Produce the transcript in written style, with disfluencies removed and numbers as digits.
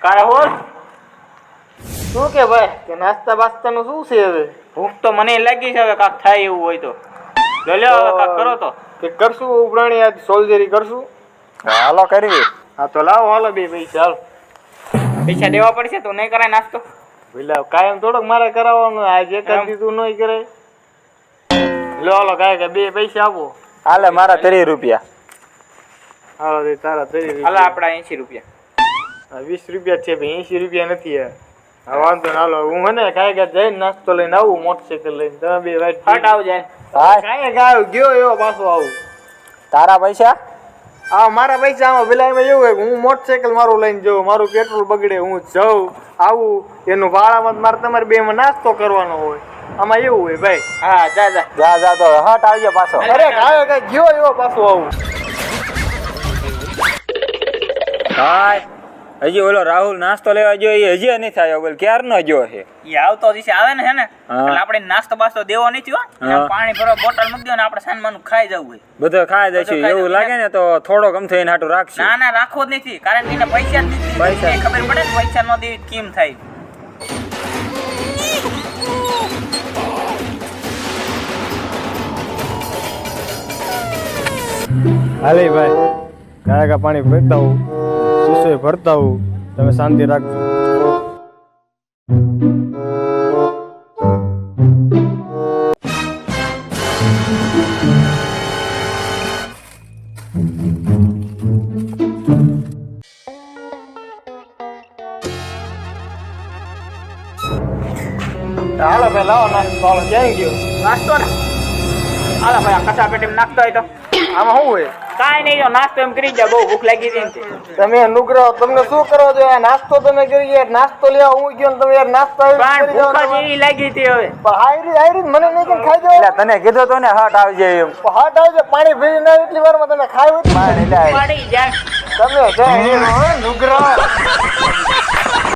કારા hall શું કે ભાઈ કે નાસ્તા બાસ્તાનું શું છે હવે? ભૂખ તો મને લાગી છે, હવે કાક થાય એવું હોય તો લ્યો હવે કાક કરો તો. કે કરશું ઉપરાણી આજ સોલ્જરી કરશું? હાલો કરવી. હા તો લાવો હાલો બે પૈસા હાલ. પૈસા દેવા પડશે તો નહીં કરાય નાસ્તો. પેલા કાયમ થોડોક મારે કરાવવાનું, આજ એક જ દીધું નહીં કરે. લો હાલો કાંઈ કે બે પૈસા આપો. હાલે મારા 30 રૂપિયા. હાલો તે તારા 30 હાલો આપડા 80 રૂપિયા. 20 રૂપિયા છે ભાઈ, 80 રૂપિયા નથી યાર. હા વાંધો ને હાલો, હું હે ને કાંઈ કે જઈને નાસ્તો લઈને આવું મોટરસાઇકલ લઈને. તમે બે વાઈટ હટ આવ જાય. હાય કાંઈ ગાવ ગયો એવો પાછો આવું. તારા પૈસા આ મારા પૈસા આમાં પેલા એમાં એવું હોય કે હું મોટરસાઇકલ મારું લઈને જાઉં, મારું પેટ્રોલ બગડે, હું જાઉં આવું, એનું ભાડામાં મારે તમારે બે માં નાસ્તો કરવાનો હોય. આમાં એવું હોય ભાઈ. હા જા જા. જા જા તો હટ આવજો પાછો. અરે કાંઈ કાંઈ ગયો એવો પાછો આવું. હાય હજી ઓલો રાહુલ નાસ્તો લેવા ગયો એ હજી નહીં થાય બોલ ક્યારનો ગયો છે. ઈ આવતો દિવસે આવે ને હે ને હા. એટલે આપણે નાસ્તો બાસ્તો દેવો નથી હો. હા. પાણી ભરો બોટલ મૂકી દો ને આપણે સાનમાનું ખાઈ જવું હોય. બધો ખાઈ જશે બધું ખાઈ એવું જશે. લાગે ને તો થોડો ગમતો એને હાટું રાખશે. ના ના રાખવો જ નથી, કારણ કે એને પૈસા જ નથી. પૈસા. એને ખબર પડે ને પૈસા નો દેવી કેમ થાય. હાલે ભાઈ કાંઈ પાણી ભરતા હોઉં, શીશોય ભરતા હોઉં, તમે શાંતિ રાખજો. હાલો ભાઈ લાવો નાસ્તો. હાલો ક્યાં ગયો નાસ્તો ને હાલો ભાઈ આ કચા પેટીમાં નાખતો હોય તો આમાં શું હોય? કાંઈ નહીં, જો નાસ્તો એમ કરી જા, બહુ ભૂખ લાગી હતી ને. તમે નુકરો તમને શું કરો છો? આ નાસ્તો તમે કરી યાર, નાસ્તો લેવા હું ગયો ને તમે યાર નાસ્તો પણ ભૂખ જ એવી લાગી હતી હવે. હાયરી મને નહીં કે ખાઈ જાવ. એટલે તને કીધું તો ને હટ આવજે એમ. હાટ આવજે, પાણી ભરી ના એટલી વારમાં તમે ખાઈ હોય. પાણી લાય. પડી જાય. તમે નુકરો